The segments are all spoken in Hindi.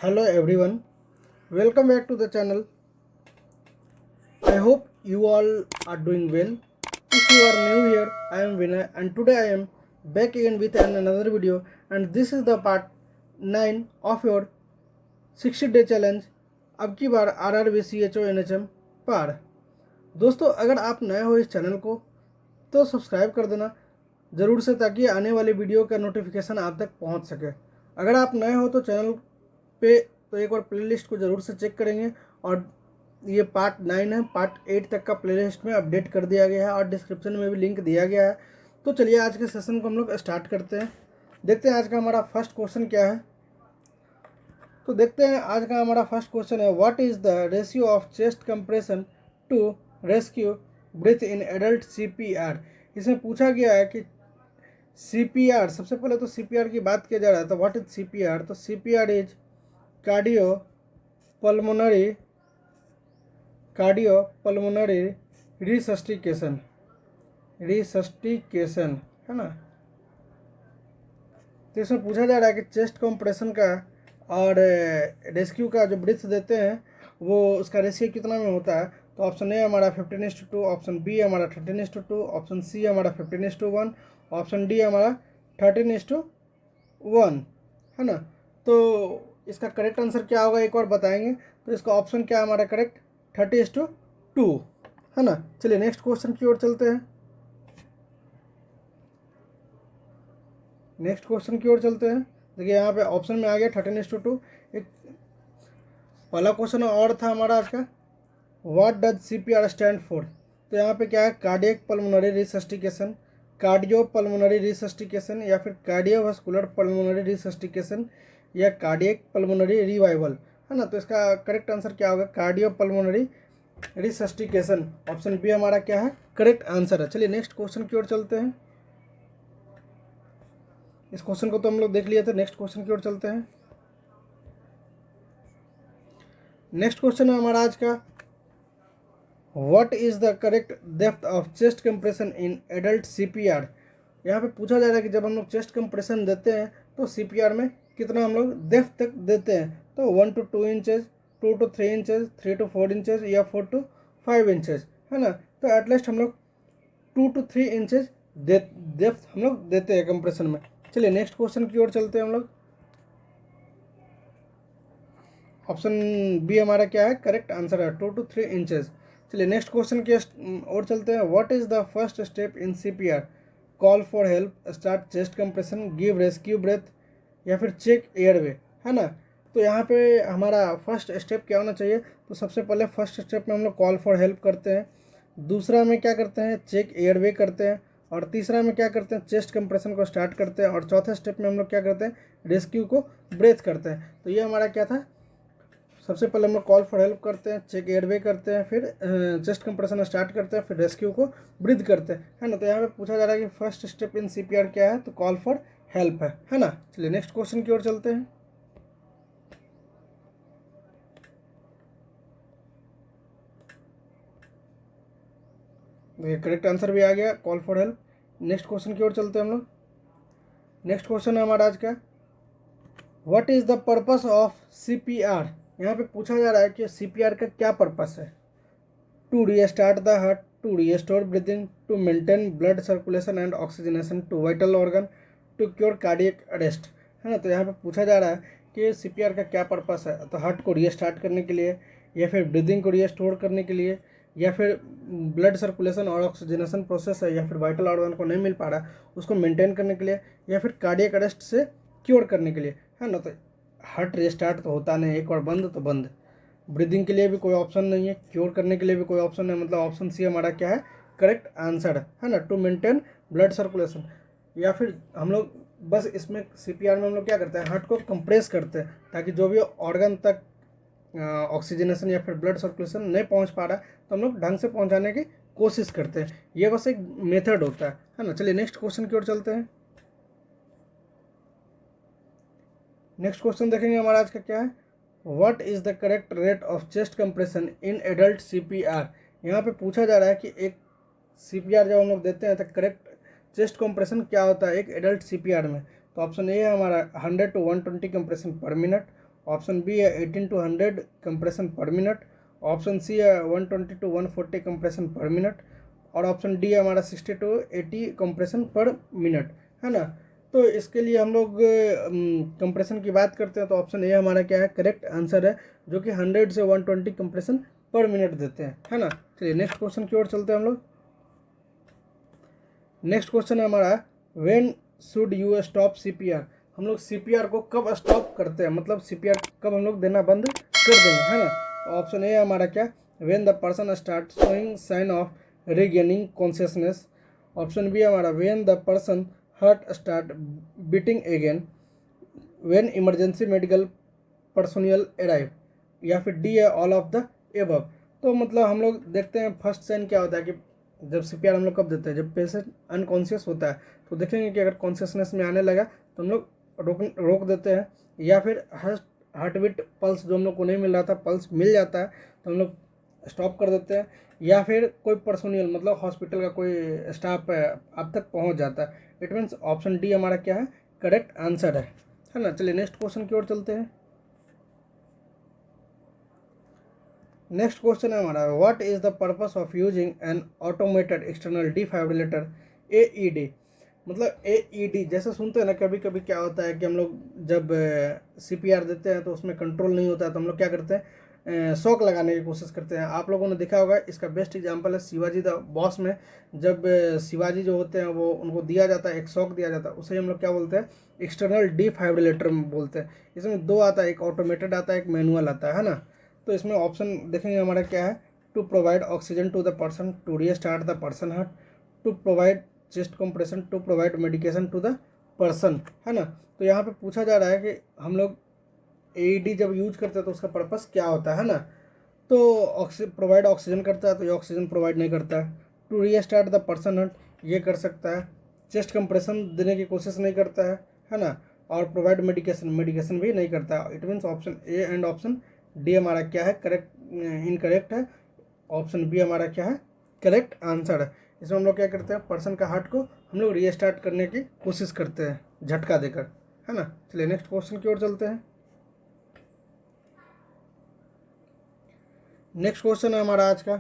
Hello everyone, welcome back to the channel. I hope you all are doing well. If you are new here, I am Vinay and today I am back again with another video, and this is the part 9 of your 60-day challenge. अब की बार RRB CHO NHM पार। दोस्तों, अगर आप नए हो इस चैनल को तो सब्सक्राइब कर देना ज़रूर से, ताकि आने वाले वीडियो का नोटिफिकेशन आप तक पहुंच सके। अगर आप नए हो तो चैनल पे तो एक बार प्लेलिस्ट को ज़रूर से चेक करेंगे, और ये पार्ट 9 है, पार्ट 8 तक का प्लेलिस्ट में अपडेट कर दिया गया है और डिस्क्रिप्शन में भी लिंक दिया गया है। तो चलिए आज के सेशन को हम लोग स्टार्ट करते हैं। देखते हैं आज का हमारा फर्स्ट क्वेश्चन क्या है। तो देखते हैं आज का हमारा फर्स्ट क्वेश्चन है, what is the ratio of chest compression to rescue breath in adult CPR। इसमें पूछा गया है कि CPR, सबसे पहले तो CPR की बात किया जा रहा है। तो व्हाट इज CPR? तो CPR इज कार्डियो पल्मोनरी रिसस्टिकेशन है ना। तो इसमें पूछा जा रहा है कि चेस्ट कंप्रेशन का और रेस्क्यू का जो ब्रीथ देते हैं वो उसका रेशियो कितना में होता है। तो ऑप्शन ए हमारा 15:2, ऑप्शन बी हमारा 13:2, ऑप्शन सी हमारा 15:1, ऑप्शन डी हमारा 13:1 है ना। तो इसका करेक्ट आंसर क्या होगा एक और बताएंगे। तो इसका ऑप्शन क्या है हमारा करेक्ट, 30:2 है ना। चलिए नेक्स्ट क्वेश्चन की ओर चलते हैं। देखिए यहाँ पे ऑप्शन में आ गया 13:2। एक पहला क्वेश्चन और था हमारा आज का, what does CPR stand for. तो यहाँ पे क्या है, कार्डियक पल्मोनरी रिसस्टिकेशन, कार्डियो पल्मोनरी रिसस्टिकेशन, या फिर कार्डियोवास्कुलर पल्मोनरी रिसस्टिकेशन, या कार्डियक पल्मोनरी रिवाइवल है ना। तो इसका करेक्ट आंसर क्या होगा, कार्डियो पल्मोनरी रिसस्टिकेशन। ऑप्शन बी हमारा क्या है करेक्ट आंसर है। चलिए नेक्स्ट क्वेश्चन की ओर चलते हैं। इस क्वेश्चन को तो हम लोग देख लिए थे, नेक्स्ट क्वेश्चन की ओर चलते हैं। नेक्स्ट क्वेश्चन है हमारा आज का, what is the correct depth of chest compression in adult CPR। यहाँ पे पूछा जा रहा है कि जब हम लोग चेस्ट कंप्रेशन देते हैं तो CPR में कितना हम लोग डेप्थ तक देते हैं। तो 1 to 2 inches, 2 to 3 inches, 3 to 4 inches, या 4 to 5 इंचेस है ना। तो एटलीस्ट हम लोग 2 to 3 इंचेस डेप्थ हम लोग देते हैं कंप्रेशन में। चलिए नेक्स्ट क्वेश्चन की ओर चलते हैं हम लोग। ऑप्शन बी हमारा क्या है करेक्ट आंसर है, 2 to 3 इंचेस। चलिए नेक्स्ट क्वेश्चन की ओर चलते हैं। What is the first step in CPR, call for help, start chest compression, give rescue breath, या फिर चेक एयरवे है ना। तो यहाँ पे हमारा फर्स्ट स्टेप क्या होना चाहिए। तो सबसे पहले फर्स्ट स्टेप में हम लोग कॉल फॉर हेल्प करते हैं, दूसरा में क्या करते हैं चेक एयरवे करते हैं, और तीसरा में क्या करते हैं चेस्ट कंप्रेशन को स्टार्ट करते हैं, और चौथे स्टेप में हम लोग क्या करते हैं रेस्क्यू को ब्रेथ करते हैं। तो ये हमारा क्या था, सबसे पहले हम लोग कॉल फॉर हेल्प करते हैं, चेक एयरवे करते हैं, फिर चेस्ट कंप्रेशन स्टार्ट करते हैं, फिर रेस्क्यू को ब्रीथ करते हैं है ना। तो यहाँ पे पूछा जा रहा है कि फर्स्ट स्टेप इन CPR क्या है। तो कॉल फॉर हेल्प है ना। चलिए नेक्स्ट क्वेश्चन की ओर चलते हैं। देखिए करेक्ट आंसर भी आ गया, call for help. Next question की ओर चलते हैं हम लोग। नेक्स्ट क्वेश्चन है हमारा आज का, what is the purpose of CPR। यहाँ पे पूछा जा रहा है कि CPR का क्या पर्पस है। To restart the heart, to restore breathing, to maintain blood circulation and oxygenation to vital organ, to cure cardiac arrest है ना। तो यहाँ पे पूछा जा रहा है कि CPR का क्या पर्पस है। तो हार्ट को रीस्टार्ट करने के लिए, या फिर ब्रीदिंग को रीस्टोर करने के लिए, या फिर ब्लड सर्कुलेशन और ऑक्सीजनेशन प्रोसेस है, या फिर वाइटल ऑर्गन को नहीं मिल पा रहा उसको मेंटेन करने के लिए, या फिर कार्डियक अरेस्ट से क्योर करने के लिए है ना। तो हार्ट रीस्टार्ट तो होता नहीं, एक बार बंद तो बंद। ब्रीदिंग के लिए भी कोई ऑप्शन नहीं है, क्योर करने के लिए भी कोई ऑप्शन नहीं, मतलब ऑप्शन सी हमारा क्या है करेक्ट आंसर है ना, टू मेंटेन ब्लड सर्कुलेशन। या फिर हम लोग बस इसमें CPR में हम लोग क्या करते हैं हार्ट को कंप्रेस करते हैं, ताकि जो भी ऑर्गन तक ऑक्सीजनेशन या फिर ब्लड सर्कुलेशन नहीं पहुंच पा रहा तो हम लोग ढंग से पहुंचाने की कोशिश करते हैं। ये बस एक मेथड होता है ना। चलिए नेक्स्ट क्वेश्चन की ओर चलते हैं। नेक्स्ट क्वेश्चन देखेंगे हमारा आज का क्या है, what is the correct rate of chest compression in adult CPR। यहाँ पे पूछा जा रहा है कि एक CPR जब हम लोग देते हैं तो करेक्ट चेस्ट कंप्रेशन क्या होता है एक एडल्ट CPR में। तो ऑप्शन ए है हमारा 100 to 120 compression per minute, option B है 18 to 100 compression per minute, option C है 120 to 140 कंप्रेशन पर मिनट, और ऑप्शन डी है हमारा 60 to 80 कंप्रेशन पर मिनट, है ना। तो इसके लिए हम लोग कंप्रेशन की बात करते हैं तो ऑप्शन ए हमारा क्या है, करेक्ट आंसर है, जो कि 100 से 120 कंप्रेशन पर मिनट देते हैं, है ना। चलिए नेक्स्ट क्वेश्चन की ओर चलते हैं हम लोग। नेक्स्ट क्वेश्चन है हमारा, when should you stop CPR. हम लोग सीपीआर को कब स्टॉप करते हैं, मतलब सीपीआर कब हम लोग देना बंद कर देंगे, है ना। ऑप्शन ए हमारा क्या, when the person start showing sign of regaining consciousness, option B हमारा when the person heart start beating again, when emergency medical personnel arrive, या फिर डी है ऑल ऑफ द एबव। तो मतलब हम लोग देखते हैं फर्स्ट साइन क्या होता है कि जब सीपीआर हम लोग कब देते हैं, जब पेशेंट अनकॉन्शियस होता है। तो देखेंगे कि अगर कॉन्शियसनेस में आने लगा तो हम लोग रोक देते हैं, या फिर हार्ट बीट पल्स जो हम लोग को नहीं मिल रहा था पल्स मिल जाता है तो हम लोग स्टॉप कर देते हैं, या फिर कोई पर्सोनियल मतलब हॉस्पिटल का कोई स्टाफ अब तक पहुंच जाता है। इट मीन्स ऑप्शन डी हमारा क्या है, करेक्ट आंसर है ना। चलिए नेक्स्ट क्वेश्चन की ओर चलते हैं। नेक्स्ट क्वेश्चन है हमारा, what is the purpose of using N automated external defibrillator AED। मतलब AED जैसे सुनते हैं ना, कभी कभी क्या होता है कि हम लोग जब CPR देते हैं तो उसमें कंट्रोल नहीं होता है तो हम लोग क्या करते हैं, शॉक लगाने की कोशिश करते हैं। आप लोगों ने देखा होगा, इसका बेस्ट एग्जांपल है शिवाजी द बॉस में। जब शिवाजी जो होते हैं वो उनको दिया जाता है, एक शॉक दिया जाता है, उसे हम लोग क्या बोलते हैं, एक्सटर्नल डिफाइब्रिलेटर बोलते हैं। इसमें दो आता है, एक ऑटोमेटेड आता है, एक मैनुअल आता है ना। तो इसमें ऑप्शन देखेंगे हमारा क्या है, to provide oxygen to the person, to restart the person heart, to provide chest compression, to provide medication to the person, है ना। तो यहाँ पे पूछा जा रहा है कि हम लोग AED जब यूज करते हैं तो उसका पर्पस क्या होता है ना। तो प्रोवाइड ऑक्सीजन करता है तो ये ऑक्सीजन प्रोवाइड नहीं करता है। To restart the person heart ये कर सकता है, चेस्ट कंप्रेशन देने की कोशिश नहीं करता है ना। और प्रोवाइड मेडिकेशन भी नहीं करता है। It means option A and option D हमारा क्या है, करेक्ट इनकरेक्ट है। ऑप्शन बी हमारा क्या है, करेक्ट आंसर है। इसमें हम लोग क्या करते हैं, पर्सन का हार्ट को हम लोग रीस्टार्ट करने की कोशिश करते हैं झटका देकर, है ना। चलिए नेक्स्ट क्वेश्चन की ओर चलते हैं। नेक्स्ट क्वेश्चन है हमारा आज का,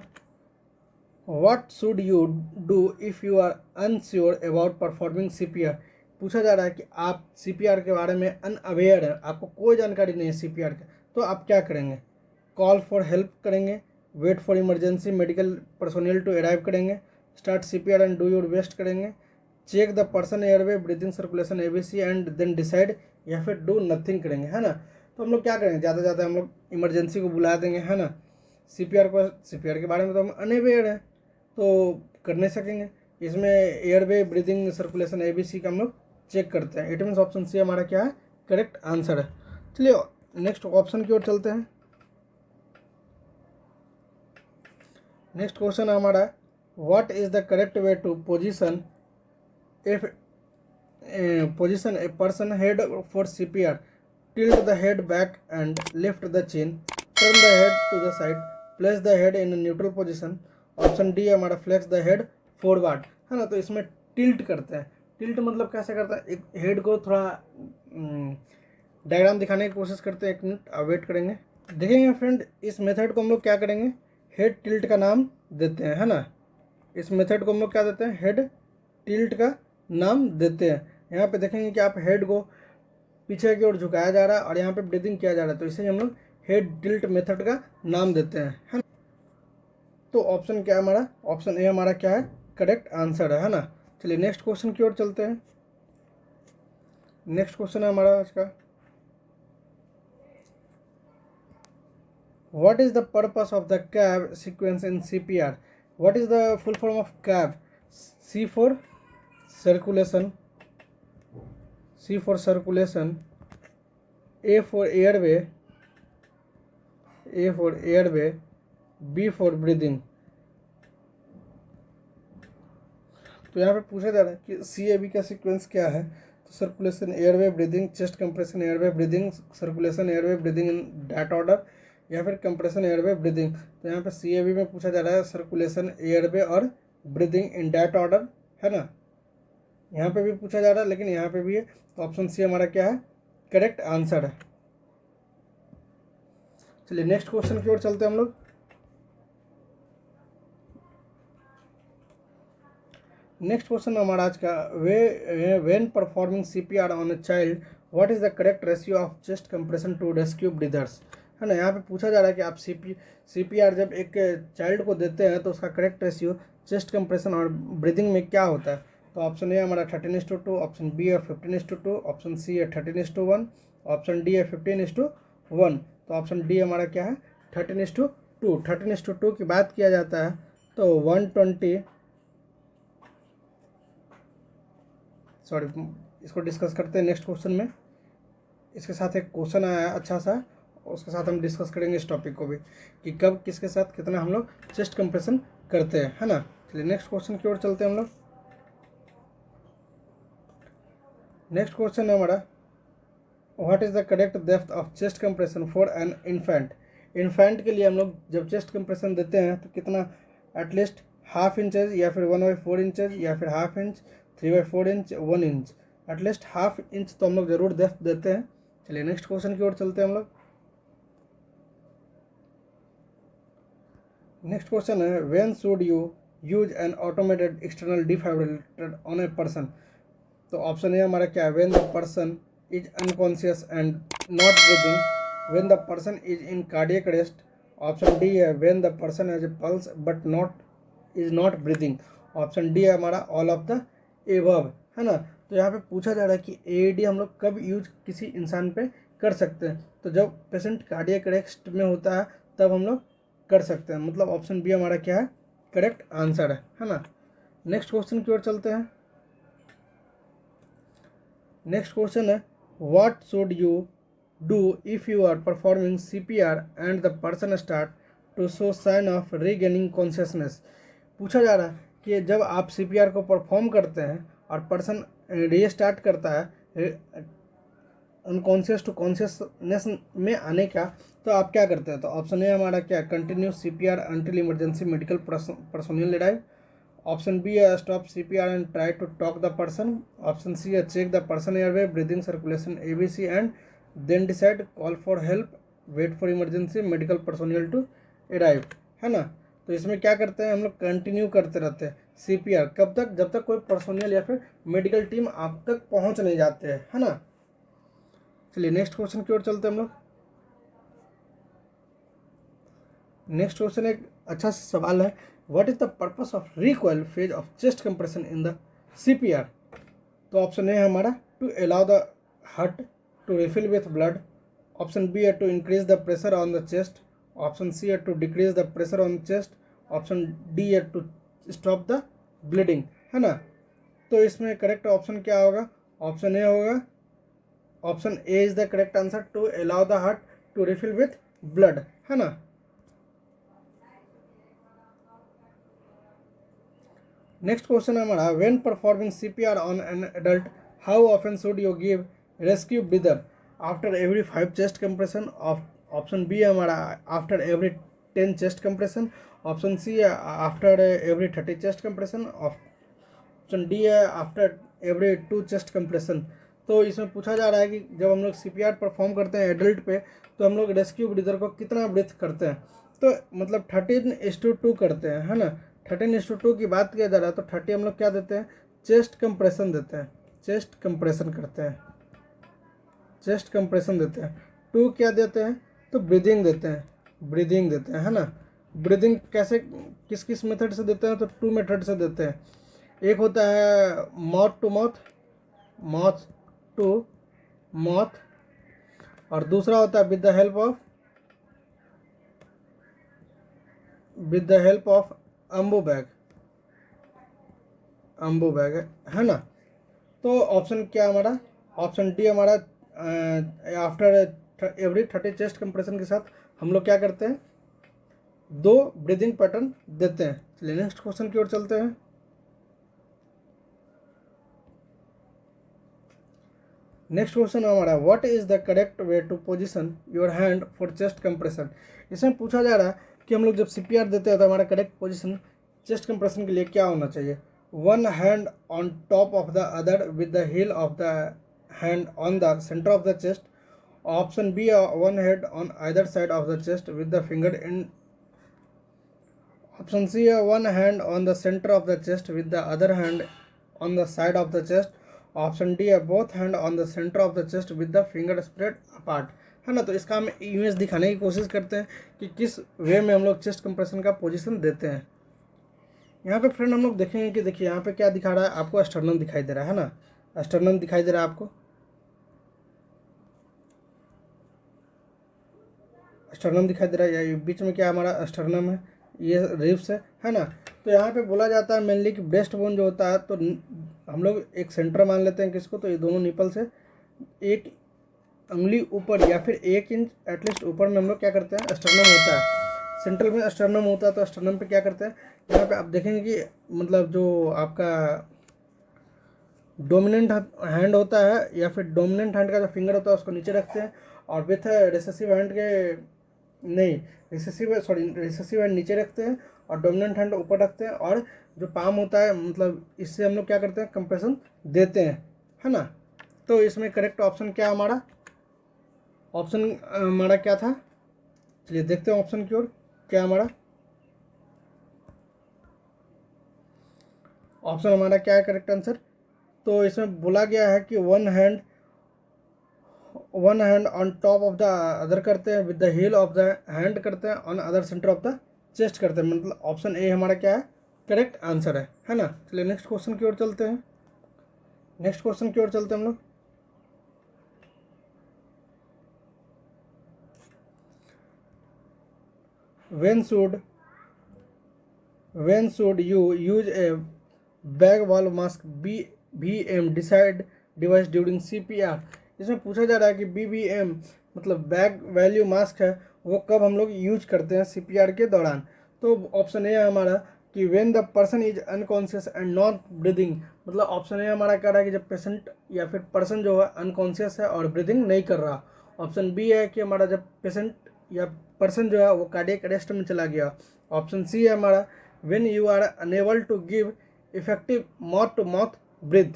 what should you do if you are unsure about performing CPR। पूछा जा रहा है कि आप CPR के बारे में अनअवेयर है, आपको कोई जानकारी नहीं है CPR का, तो आप क्या करेंगे। कॉल फॉर हेल्प करेंगे, wait for emergency medical personnel to arrive करेंगे, start CPR and do your best करेंगे, check the person airway breathing circulation ABC and then decide, या फिर डू नथिंग करेंगे, है ना। तो हम लोग क्या करेंगे, ज़्यादा से ज़्यादा हम लोग इमरजेंसी को बुला देंगे, है ना। CPR के बारे में तो हम अनअवेयर हैं तो कर नहीं सकेंगे। इसमें एयरवे ब्रीदिंग सर्कुलेशन ABC का हम लोग चेक करते हैं। इट मीन्स ऑप्शन सी हमारा क्या है, करेक्ट आंसर है। चलिए नेक्स्ट ऑप्शन की ओर चलते हैं। नेक्स्ट क्वेश्चन है हमारा, what is the correct way to position a person head for CPR। Tilt the head back and lift the chin, turn the head to the side, place the head in neutral position. Option D है हमारा फ्लेक्स द हेड फॉरवर्ड, है ना। तो इसमें टिल्ट करते हैं। टिल्ट मतलब कैसे करता है, एक हेड को थोड़ा डायग्राम दिखाने की कोशिश करते हैं, एक मिनट वेट करेंगे। देखेंगे फ्रेंड, इस मेथड को हम लोग क्या करेंगे, हेड टिल्ट का नाम देते हैं, है ना। इस मेथड को हम लोग क्या देते हैं, हेड टिल्ट का नाम देते हैं। यहाँ पे देखेंगे कि आप हेड को पीछे की ओर झुकाया जा रहा है और यहाँ पे ब्रीदिंग किया जा रहा है, तो इसे हम लोग हेड टिल्ट मेथड का नाम देते हैं, है ना। तो ऑप्शन क्या है हमारा, ऑप्शन ए हमारा क्या है, करेक्ट आंसर है ना। चलिए नेक्स्ट क्वेश्चन की ओर चलते हैं। नेक्स्ट क्वेश्चन है हमारा आज का, what is the purpose of the कैव sequence in CPR। What is the full form of कैव। C for circulation, C for circulation, A for airway, B for breathing। तो यहाँ पे पूछा जा रहा है कि CAB का सीक्वेंस क्या है। तो circulation, airway, breathing, chest compression, airway, breathing, circulation, airway, breathing in that order, या फिर कंप्रेशन, एयरवे, ब्रीदिंग। तो यहाँ पे CAB में पूछा जा रहा है सर्कुलेशन, एयरवे और ब्रीदिंग इन दैट ऑर्डर, है ना। यहाँ पे भी पूछा जा रहा है लेकिन यहाँ पे भी है, तो ऑप्शन सी हमारा क्या है, करेक्ट आंसर है। चलिए नेक्स्ट क्वेश्चन की ओर चलते हैं हम लोग। नेक्स्ट क्वेश्चन हमारा आज का, when performing CPR on a child what is the correct ratio of chest compression to rescue breathers, है ना। यहाँ पे पूछा जा रहा है कि आप सीपीआर जब एक चाइल्ड को देते हैं तो उसका करेक्ट रेशियो चेस्ट कंप्रेशन और ब्रीदिंग में क्या होता है। तो ऑप्शन ए हमारा 13:2, ऑप्शन बी है 15:2, ऑप्शन सी है 13:1, ऑप्शन डी है 15:1। तो ऑप्शन डी हमारा क्या है 13:2। 13:2 की बात किया जाता है तो 120, सॉरी इसको डिस्कस करते हैं नेक्स्ट क्वेश्चन में। इसके साथ एक क्वेश्चन आया है अच्छा सा, उसके साथ हम डिस्कस करेंगे इस टॉपिक को भी कि कब किसके साथ कितना हम लोग चेस्ट कंप्रेशन करते हैं, है ना। चलिए नेक्स्ट क्वेश्चन की ओर चलते हैं हम लोग। नेक्स्ट क्वेश्चन है हमारा, what is the correct depth of chest compression for an infant. Infant के लिए हम लोग जब चेस्ट कंप्रेशन देते हैं तो कितना, एटलीस्ट ½ इंचेज या फिर 1/4 इंचेज या फिर ½ inch, 3/4 inch, 1 inch, at least ½ inch तो हम लोग ज़रूर डेप्थ देते हैं। चलिए नेक्स्ट क्वेश्चन की ओर चलते हैं हम लोग। नेक्स्ट क्वेश्चन है, when should you use an automated external defibrillator on a person. तो ऑप्शन ए हमारा क्या है, when the person is unconscious and not breathing, when the person is in cardiac arrest. Option D है when the person has a pulse but is not breathing. Option D है हमारा ऑल ऑफ द एबव, है ना। तो यहाँ पे पूछा जा रहा है कि एडी हम लोग कब यूज किसी इंसान पे कर सकते हैं। तो जब पेशेंट कार्डियक अरेस्ट में होता है तब हम लोग कर सकते हैं, मतलब ऑप्शन बी हमारा क्या है करेक्ट आंसर है ना। नेक्स्ट क्वेश्चन की ओर चलते हैं। नेक्स्ट क्वेश्चन है, what should you do if you are performing CPR and the person start to show sign of regaining consciousness. पूछा जा रहा है कि जब आप सीपीआर को परफॉर्म करते हैं और पर्सन रीस्टार्ट करता है अनकॉन्शियस टू कॉन्शियसनेस में आने का, तो आप क्या करते हैं। तो ऑप्शन ए हमारा क्या, continue CPR until emergency medical personnel arrive. Option B है stop CPR and try to talk the person. Option C है check the person airway, breathing, circulation, ABC and then decide, call for help, wait for emergency medical personnel to arrive, है ना। तो इसमें क्या करते हैं हम लोग, कंटिन्यू करते रहते हैं सीपीआर, कब तक, जब तक कोई पर्सोनिल या फिर मेडिकल टीम आप तक पहुंच नहीं जाते हैं, है ना। चलिए नेक्स्ट क्वेश्चन की ओर चलते हैं हम लोग। नेक्स्ट क्वेश्चन एक अच्छा सा सवाल है, what is the purpose of recoil phase of chest compression in the CPR. तो ऑप्शन ए है हमारा to allow the heart to refill with blood. Option B है to increase the pressure on the chest. Option C है to decrease the pressure on chest. Option D है टू स्टॉप द ब्लीडिंग, है ना। तो इसमें करेक्ट ऑप्शन क्या होगा, ऑप्शन ए होगा, option A is the correct answer, to allow the heart to refill with blood, है ना। नेक्स्ट क्वेश्चन है हमारा, when performing CPR on an adult how often should you give rescue breather, after every 5 chest compression. Option B है हमारा after every 10 chest compression. Option C है after every 30 chest compression. Option D है आफ्टर एवरी 2 चेस्ट कंप्रेशन। तो इसमें पूछा जा रहा है कि जब हम लोग सीपीआर परफॉर्म करते हैं एडल्ट पे तो हम लोग रेस्क्यू ब्रीदर को कितना ब्रीथ करते हैं। तो मतलब 13:2 करते हैं, है ना। 13:2 की बात किया जा रहा है तो 30 हम लोग क्या देते हैं, चेस्ट कंप्रेशन देते हैं, चेस्ट कंप्रेशन करते हैं, चेस्ट कंप्रेशन देते हैं। 2 क्या देते हैं, तो ब्रीदिंग देते हैं, ब्रीदिंग देते हैं, है ना। ब्रीदिंग कैसे, किस किस मेथड से देते हैं, तो 2 मेथड से देते हैं। एक होता है mouth to mouth, mouth to mouth, और दूसरा होता है with the help of Ambu bag, Ambu bag है ना। तो ऑप्शन क्या हमारा, ऑप्शन डी हमारा आफ्टर एवरी 30 चेस्ट कंप्रेशन के साथ हम लोग क्या करते हैं, 2 ब्रीदिंग पैटर्न देते हैं। चलिए नेक्स्ट क्वेश्चन की ओर चलते हैं। नेक्स्ट क्वेश्चन हमारा, what is the correct way to position your hand for chest compression. इसमें पूछा जा रहा है कि हम लोग जब सीपीआर देते हैं तो हमारा करेक्ट पोजीशन चेस्ट कंप्रेशन के लिए क्या होना चाहिए। 1 hand on top of the other with the heel of the hand on the centre of the chest. Option B, one head on either side of the chest with the finger in, option C, one hand on the centre of the chest with the other hand on the side of the chest, option D है both hand on the centre of the chest with the finger spread apart, है ना। तो इसका हम इमेज दिखाने की कोशिश करते हैं कि किस वे में हम लोग चेस्ट कंप्रेशन का पोजीशन देते हैं। यहाँ पे फ्रेंड हम लोग देखेंगे कि देखिए यहाँ पे क्या दिखा रहा है आपको, स्टर्नम दिखाई दे रहा है ना, स्टर्नम दिखाई दे रहा है आपको, स्टर्नम दिखाई दे रहा है, या बीच में क्या हमारा स्टर्नम है, ये रिब्स है ना। तो यहाँ पे बोला जाता है मेनली कि ब्रेस्ट बोन जो होता है, तो हम लोग एक सेंटर मान लेते हैं किसको, तो ये दोनों निपल से एक उंगली ऊपर या फिर 1 इंच एटलीस्ट ऊपर में हम लोग क्या करते हैं, स्टर्नम होता है, सेंट्रल में स्टर्नम होता है। तो स्टर्नम पे क्या करते हैं, यहाँ पे आप देखेंगे कि मतलब जो आपका डोमिनेंट हैंड होता है या फिर डोमिनेंट हैंड का जो फिंगर होता है उसको नीचे रखते हैं, और विथ रिसेसिव हैंड के नहीं रिसेसिव हैंड नीचे रखते हैं और डोमिनेंट हैंड ऊपर रखते हैं, और जो पाम होता है मतलब इससे हम लोग क्या करते हैं, कंप्रेशन देते हैं, है ना। तो इसमें करेक्ट ऑप्शन क्या हमारा, ऑप्शन हमारा क्या था, चलिए देखते हैं ऑप्शन की ओर क्या हमारा ऑप्शन हमारा क्या है करेक्ट आंसर। तो इसमें बोला गया है कि one hand on top of the other करते हैं, with the heel of the hand करते हैं, on other centre of the chest करते हैं, मतलब ऑप्शन ए हमारा क्या है करेक्ट आंसर है ना। चलिए नेक्स्ट क्वेश्चन की ओर चलते हैं, नेक्स्ट क्वेश्चन की ओर चलते हैं हम लोग। when should you use a bag wall mask BVM device during CPR। इसमें पूछा जा रहा है कि BVM मतलब बैग वैल्यू मास्क है, वो कब हम लोग यूज करते हैं CPR के दौरान। तो ऑप्शन ए है हमारा कि when the person is unconscious and not breathing, मतलब ऑप्शन ए हमारा कह रहा है कि जब पेशेंट या फिर पर्सन जो है अनकॉन्शियस है और ब्रीदिंग नहीं कर रहा। ऑप्शन बी है कि हमारा जब पेशेंट या पर्सन जो है वो कार्डियक अरेस्ट में चला गया। ऑप्शन सी है हमारा when you are unable to give effective mouth to mouth breath,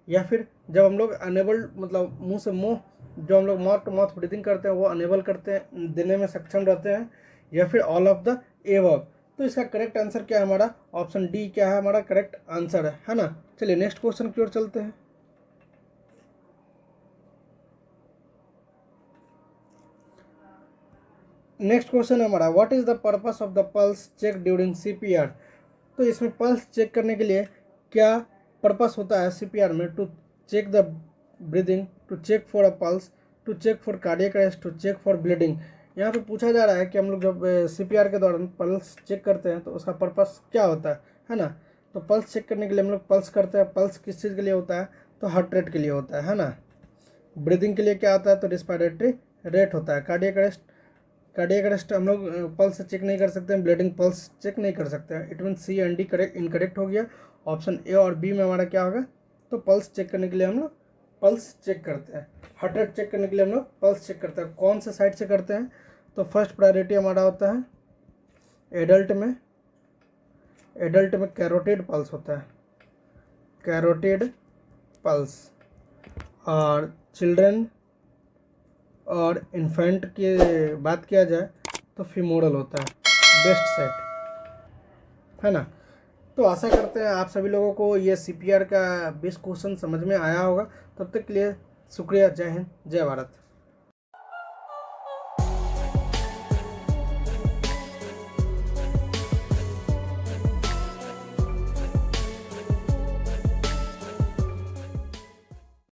या फिर जब हम लोग अनेबल मतलब मुंह से मुंह जो हम लोग माउथ टू माउथ ब्रीदिंग करते हैं वो अनेबल करते हैं देने में सक्षम रहते हैं, या फिर ऑल ऑफ द एबव। तो इसका करेक्ट आंसर क्या है हमारा, ऑप्शन डी क्या है हमारा करेक्ट आंसर है ना। चलिए नेक्स्ट क्वेश्चन की ओर चलते हैं। नेक्स्ट क्वेश्चन है हमारा what is the purpose of the pulse check during CPR। तो इसमें पल्स चेक करने के लिए क्या पर्पस होता है CPR में, to check the breathing, to check for a pulse, to check for cardiac arrest, to check for bleeding. यहाँ पे पूछा जा रहा है कि हम लोग जब CPR के दौरान पल्स चेक करते हैं तो उसका पर्पस क्या होता है ना। तो पल्स चेक करने के लिए हम लोग पल्स करते हैं, पल्स किस चीज़ के लिए होता है, तो हार्ट रेट के लिए होता है ना। ब्रीदिंग के लिए क्या होता है, तो रिस्पायरेटरी रेट होता है। कार्डियक अरेस्ट हम लोग पल्स चेक नहीं कर सकते हैं, ब्लीडिंग पल्स चेक नहीं कर सकते हैं। It mean C and D correct incorrect हो गया। ऑप्शन ए और बी में हमारा क्या होगा, तो पल्स चेक करने के लिए हम लोग पल्स चेक करते हैं, हार्ट रेट चेक करने के लिए हम लोग पल्स चेक करते हैं। कौन से साइड से करते हैं, तो फर्स्ट प्रायोरिटी हमारा होता है एडल्ट में कैरोटिड पल्स होता है, कैरोटिड पल्स, और चिल्ड्रन और इन्फेंट की बात किया जाए तो फीमोरल होता है बेस्ट सेट, है ना। तो आशा करते हैं आप सभी लोगों को ये CPR का बेस्ट क्वेश्चन समझ में आया होगा। तब तक के लिए शुक्रिया, जय हिंद, जय भारत।